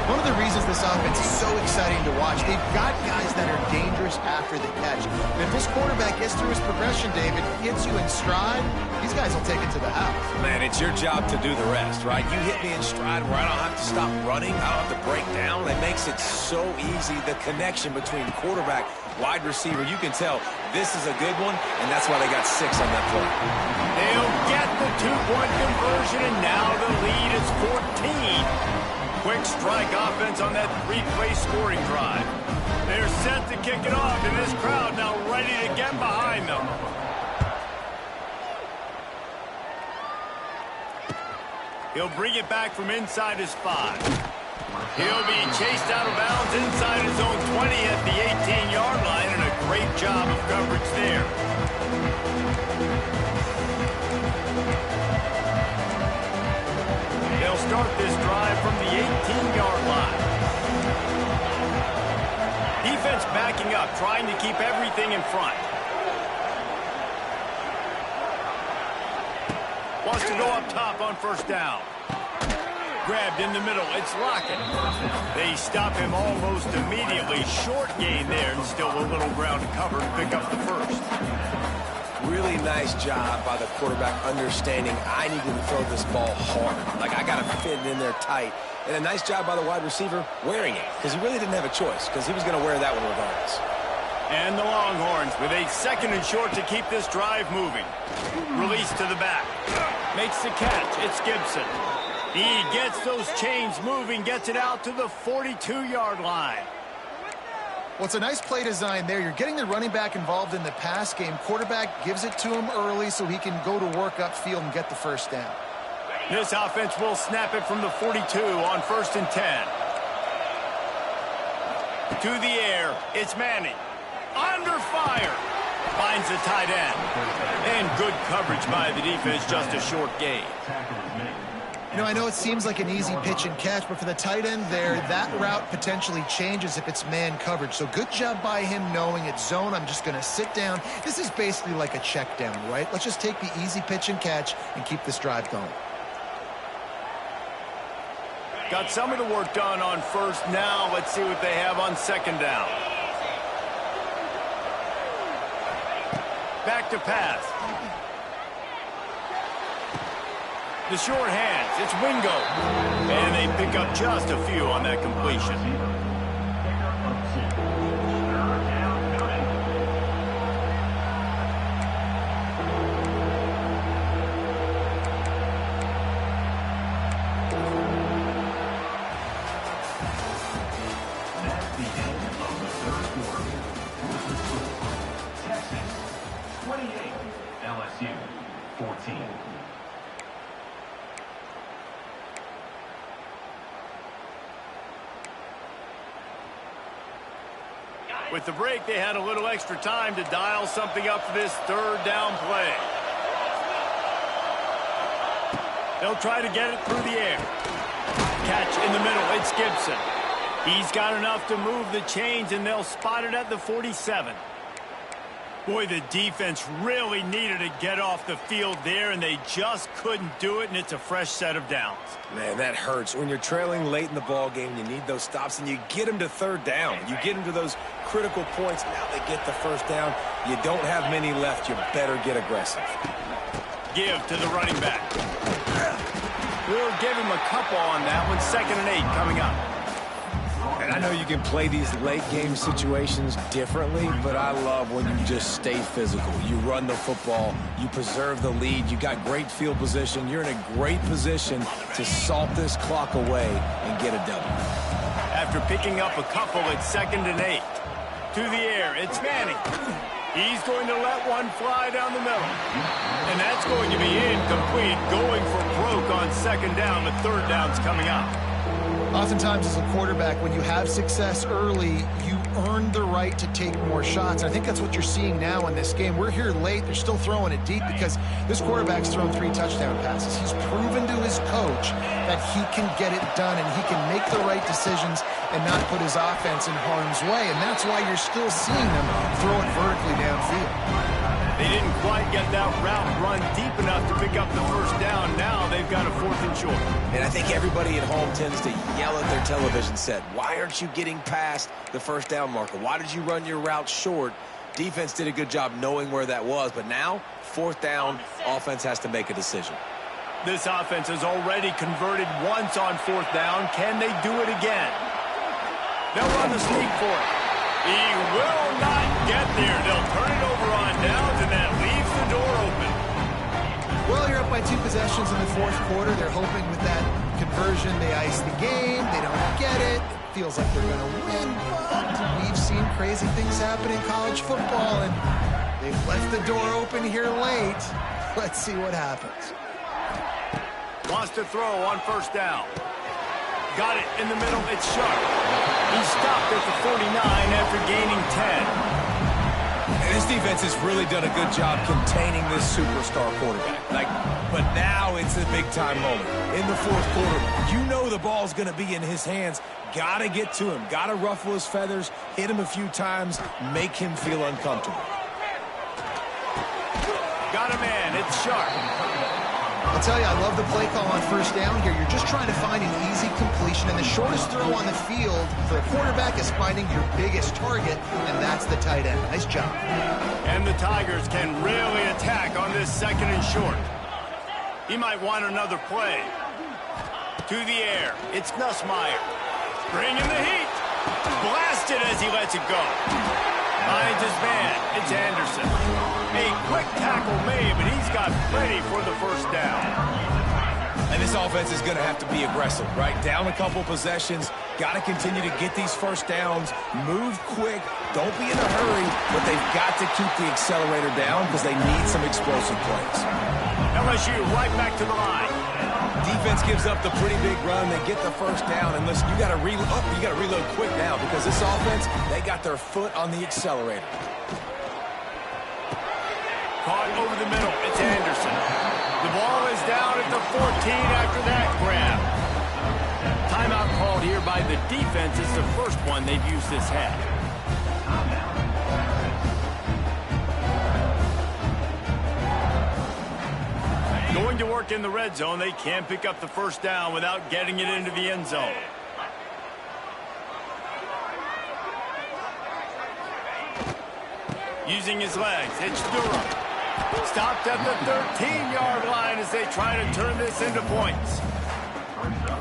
One of the reasons this offense is so exciting to watch, they've got guys that are dangerous after the catch. And if this quarterback gets through his progression, David, hits you in stride, these guys will take it to the house. Man, it's your job to do the rest, right? You hit me in stride where I don't have to stop running. I don't have to break down. It makes it so easy. The connection between quarterback, wide receiver, you can tell this is a good one, and that's why they got 6 on that play. They'll get the 2-point conversion, and now the lead is 14. Quick strike offense on that 3-play scoring drive. They're set to kick it off, and this crowd now ready to get behind them. He'll bring it back from inside his 5. He'll be chased out of bounds inside his own 20 at the 18-yard line, and a great job of coverage there. They'll start this drive from the 18-yard line. Defense backing up, trying to keep everything in front. Wants to go up top on first down. Grabbed in the middle. It's Lockett. They stop him almost immediately. Short gain there, and still a little ground to cover to pick up the first. Really nice job by the quarterback understanding I need to throw this ball hard. Like, I got to fit it in there tight. And a nice job by the wide receiver wearing it, because he really didn't have a choice, because he was going to wear that one regardless. And the Longhorns with a 2nd and short to keep this drive moving. Release to the back. Makes the catch. It's Gibson. He gets those chains moving, gets it out to the 42-yard line. Well, it's a nice play design there. You're getting the running back involved in the pass game. Quarterback gives it to him early so he can go to work upfield and get the first down. This offense will snap it from the 42 on 1st and 10. To the air, it's Manning. Under fire. Finds the tight end. And good coverage by the defense, just a short gain. You know, I know it seems like an easy pitch and catch, but for the tight end there, that route potentially changes if it's man coverage. So good job by him knowing it's zone. I'm just going to sit down. This is basically like a check down, right? Let's just take the easy pitch and catch and keep this drive going. Got some of the work done on first. Now let's see what they have on 2nd down. Back to pass. The short hands, it's Wingo. And they pick up just a few on that completion. That's the end of the 3rd quarter. Texas 28, LSU 14. With the break, they had a little extra time to dial something up for this 3rd down play. They'll try to get it through the air. Catch in the middle. It's Gibson. He's got enough to move the chains, and they'll spot it at the 47. Boy, the defense really needed to get off the field there, and they just couldn't do it, and it's a fresh set of downs. Man, that hurts. When you're trailing late in the ball game, you need those stops, and you get them to 3rd down. You get them to those critical points. Now they get the first down. You don't have many left. You better get aggressive. Give to the running back. We'll give him a couple on that one. 2nd and 8 coming up. And I know you can play these late game situations differently, but I love when you just stay physical. You run the football, you preserve the lead, you got great field position, you're in a great position to salt this clock away and get a W. After picking up a couple, it's 2nd and 8. To the air, it's Manning. He's going to let one fly down the middle. And that's going to be incomplete, going for broke on 2nd down. The 3rd down's coming up. Oftentimes as a quarterback, when you have success early, you earn the right to take more shots. I think that's what you're seeing now in this game. We're here late. They're still throwing it deep because this quarterback's thrown 3 touchdown passes. He's proven to his coach that he can get it done and he can make the right decisions and not put his offense in harm's way. And that's why you're still seeing them throw it vertically downfield. They didn't quite get that route run deep enough to pick up the first down. Now they've got a 4th and short. And I think everybody at home tends to yell at their television set, why aren't you getting past the first down marker? Why did you run your route short? Defense did a good job knowing where that was, but now 4th down, offense has to make a decision. This offense has already converted once on 4th down. Can they do it again? They'll run the sneak for it. He will not get there. They'll turn it over on downs, and that leaves the door open. Well, you're up by 2 possessions in the 4th quarter. They're hoping with that conversion they ice the game. They don't get it. It feels like they're going to win, but we've seen crazy things happen in college football, and they've left the door open here late. Let's see what happens. Wants to throw on first down. Got it in the middle. It's Sharp. He stopped at the 49 after gaining 10. And this defense has really done a good job containing this superstar quarterback. But now it's a big-time moment. In the fourth quarter, you know the ball's going to be in his hands. Got to get to him. Got to ruffle his feathers, hit him a few times, make him feel uncomfortable. Got a man. It's Sharp. I'll tell you, I love the play call on first down here. You're just trying to find an easy completion, and the shortest throw on the field for a quarterback is finding your biggest target, and that's the tight end. Nice job. And the Tigers can really attack on this second and short. He might want another play. To the air. It's Nussmeier. Bringing the heat. Blasted as he lets it go. Finds his man. It's Anderson. A quick tackle made, but he's got plenty for the first down. And this offense is going to have to be aggressive, right? Down a couple possessions. Got to continue to get these first downs. Move quick. Don't be in a hurry, but they've got to keep the accelerator down because they need some explosive plays. LSU right back to the line. Defense gives up the pretty big run. They get the first down, and listen, you got to reload. You got to reload quick now because this offense, they got their foot on the accelerator. Caught over the middle. It's Anderson. The ball is down at the 14 after that grab. Timeout called here by the defense. It's the first one they've used this half. Going to work in the red zone. They can't pick up the first down without getting it into the end zone. Using his legs. It's Durham. Stopped at the 13-yard line as they try to turn this into points.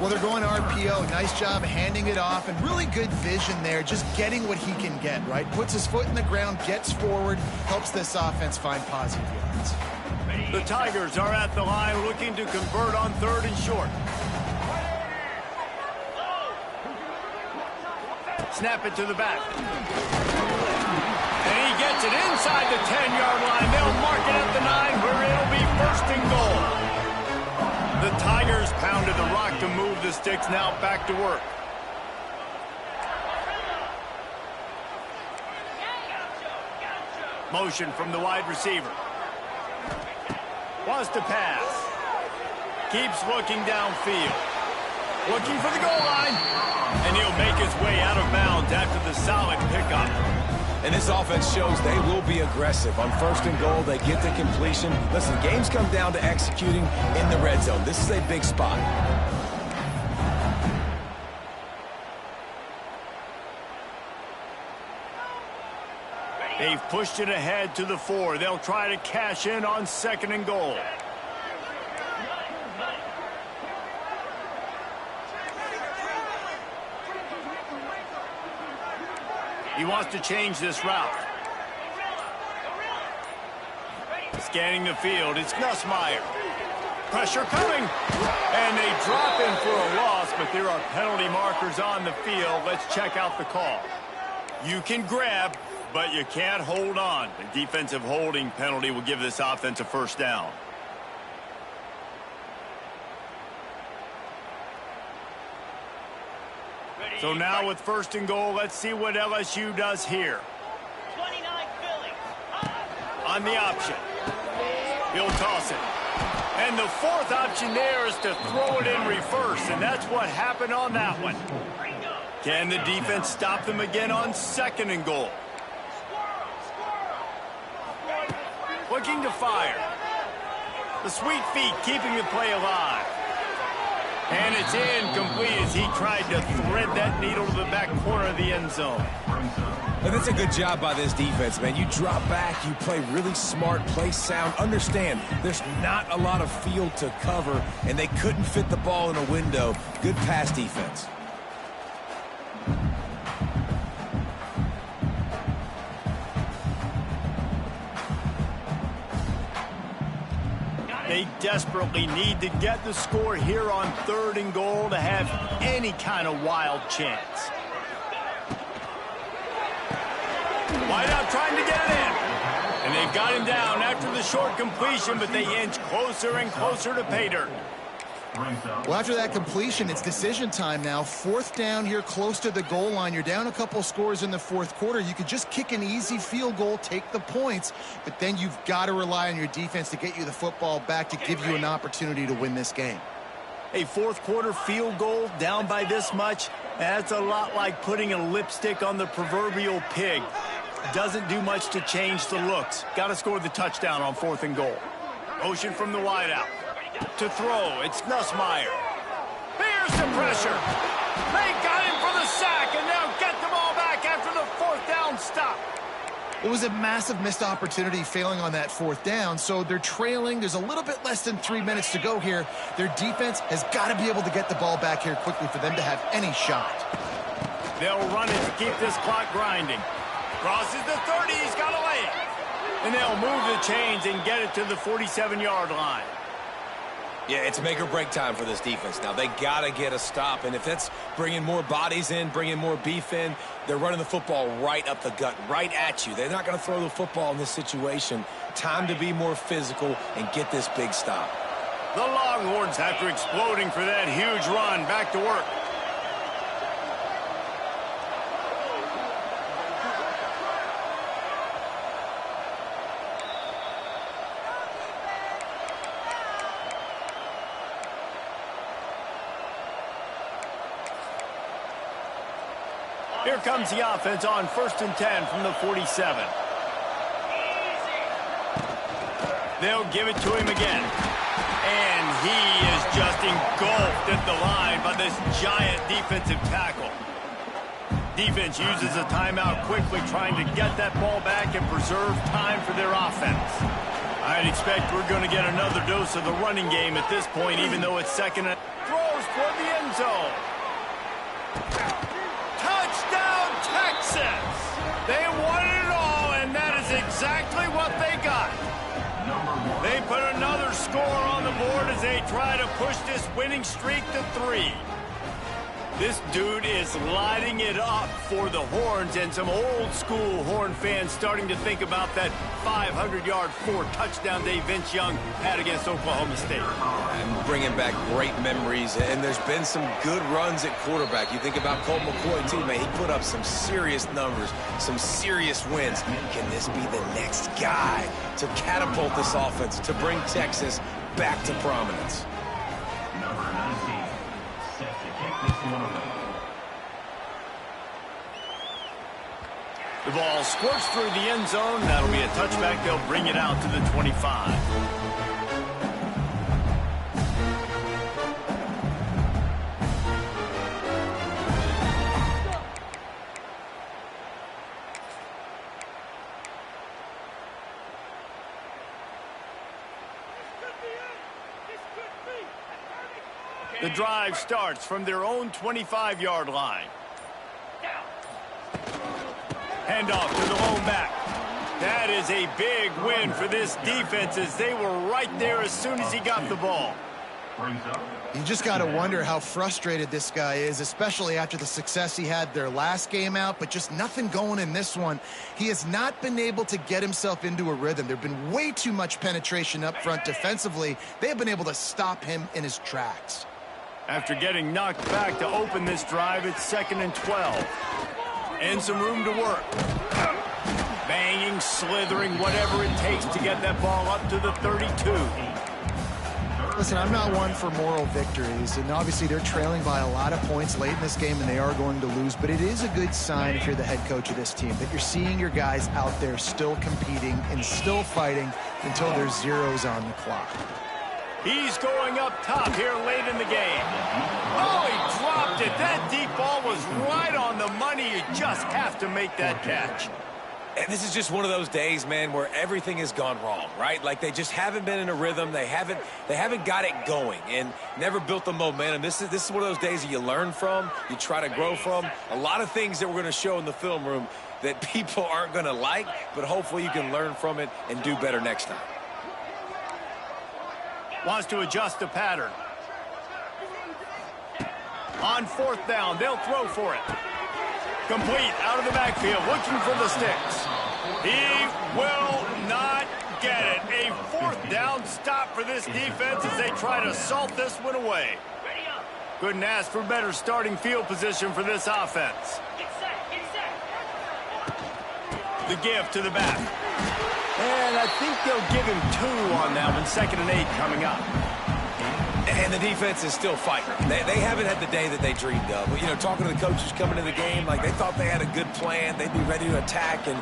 Well, they're going RPO. Nice job handing it off, and really good vision there, just getting what he can get, right? Puts his foot in the ground, gets forward, helps this offense find positive yards. The Tigers are at the line looking to convert on third and short. Snap it to the back. And he gets it inside the 10-yard line. They'll mark it at the 9 where it'll be first and goal. The Tigers pounded the rock to move the sticks. Now back to work. Motion from the wide receiver. Wants to pass. Keeps looking downfield. Looking for the goal line. And he'll make his way out of bounds after the solid pickup. And this offense shows they will be aggressive. On first and goal, they get the completion. Listen, games come down to executing in the red zone. This is a big spot. They've pushed it ahead to the 4. They'll try to cash in on second and goal. He wants to change this route. Scanning the field, it's Nussmeier. Pressure coming. And they drop in for a loss, but there are penalty markers on the field. Let's check out the call. You can grab, but you can't hold on. The defensive holding penalty will give this offense a first down. So now with first and goal, let's see what LSU does here. 29 Philly. On the option. He'll toss it. And the fourth option there is to throw it in reverse, and that's what happened on that one. Can the defense stop them again on second and goal? Looking to fire. The sweet feet keeping the play alive. And it's incomplete as he tried to thread that needle to the back corner of the end zone. And that's a good job by this defense, man. You drop back, you play really smart, play sound. Understand, there's not a lot of field to cover, and they couldn't fit the ball in a window. Good pass defense. They desperately need to get the score here on third and goal to have any kind of wild chance. Wide out trying to get it in. And they've got him down after the short completion, but they inch closer and closer to pay dirt. Well, after that completion, it's decision time now. 4th down here close to the goal line. You're down a couple scores in the 4th quarter. You could just kick an easy field goal, take the points, but then you've got to rely on your defense to get you the football back to give you an opportunity to win this game. A 4th quarter field goal down by this much, that's a lot like putting a lipstick on the proverbial pig. Doesn't do much to change the looks. Got to score the touchdown on 4th and goal. Motion from the wideout. To throw, it's Nussmeier. Here's the pressure. They got him for the sack, and now get the ball back after the 4th down stop. It was a massive missed opportunity failing on that 4th down, so they're trailing. There's a little bit less than 3 minutes to go here. Their defense has got to be able to get the ball back here quickly for them to have any shot. They'll run it to keep this clock grinding. Crosses the 30, he's got to lay it. And they'll move the chains and get it to the 47-yard line. Yeah, it's make or break time for this defense. Now, they got to get a stop, and if that's bringing more bodies in, bringing more beef in, they're running the football right up the gut, right at you. They're not going to throw the football in this situation. Time to be more physical and get this big stop. The Longhorns, after exploding for that huge run, back to work. Here comes the offense on 1st and 10 from the 47. They'll give it to him again. And he is just engulfed at the line by this giant defensive tackle. Defense uses a timeout quickly, trying to get that ball back and preserve time for their offense. I'd expect we're going to get another dose of the running game at this point, even though it's 2nd and throws toward the end zone. Touchdown, Texas! They won it all, and that is exactly what they got. They put another score on the board as they try to push this winning streak to 3. This dude is lighting it up for the Horns, and some old-school Horn fans starting to think about that 500-yard 4-touchdown day Vince Young had against Oklahoma State. And bringing back great memories, and there's been some good runs at quarterback. You think about Colt McCoy, too, man. He put up some serious numbers, some serious wins. Can this be the next guy to catapult this offense, to bring Texas back to prominence? Number 19, set to kick this one away. The ball squirts through the end zone. That'll be a touchback. They'll bring it out to the 25. The drive starts from their own 25-yard line. Handoff to the lone back. That is a big win for this defense as they were right there as soon as he got the ball. You just got to wonder how frustrated this guy is, especially after the success he had their last game out, but just nothing going in this one. He has not been able to get himself into a rhythm. There have been way too much penetration up front defensively. They have been able to stop him in his tracks. After getting knocked back to open this drive, it's 2nd and 12. And some room to work. Banging, slithering, whatever it takes to get that ball up to the 32. Listen, I'm not one for moral victories, and obviously they're trailing by a lot of points late in this game, and they are going to lose, but it is a good sign if you're the head coach of this team that you're seeing your guys out there still competing and still fighting until there's zeros on the clock. He's going up top here late in the game. Oh, he dropped it. That deep ball was right on the money. You just have to make that catch. And this is just one of those days, man, where everything has gone wrong, right? Like they just haven't been in a rhythm. They haven't got it going and never built the momentum. This is one of those days that you learn from, you try to grow from. A lot of things that we're going to show in the film room that people aren't going to like, but hopefully you can learn from it and do better next time. Wants to adjust the pattern. On 4th down, they'll throw for it. Complete out of the backfield, looking for the sticks. He will not at it. A fourth down stop for this defense as they try to salt this one away. Couldn't ask for better starting field position for this offense. Get set, get set. The give to the back. And I think they'll give him 2 on that one. 2nd and 8 coming up. And the defense is still fighting. They haven't had the day that they dreamed of. You know, talking to the coaches coming to the game, like they thought they had a good plan. They'd be ready to attack and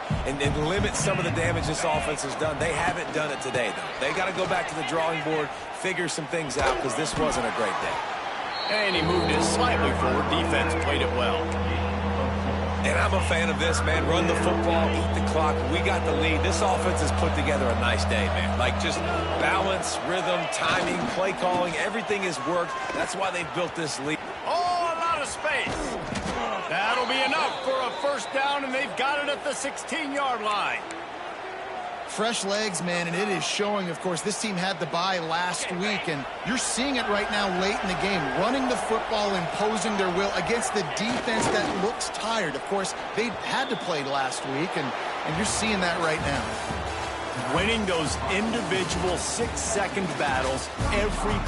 limit some of the damage this offense has done. They haven't done it today, though. They got to go back to the drawing board, figure some things out, because this wasn't a great day. And he moved it slightly forward. Defense played it well. And I'm a fan of this, man. Run the football, eat the clock. We got the lead. This offense has put together a nice day, man. Like just balance, rhythm, timing, play calling, everything has worked. That's why they've built this lead. Oh, a lot of space. That'll be enough for a first down, and they've got it at the 16-yard line. Fresh legs, man, and it is showing, of course. This team had the bye last week, and you're seeing it right now late in the game. Running the football, imposing their will against the defense that looks tired. Of course, they had to play last week, and you're seeing that right now. Winning those individual 6-second battles every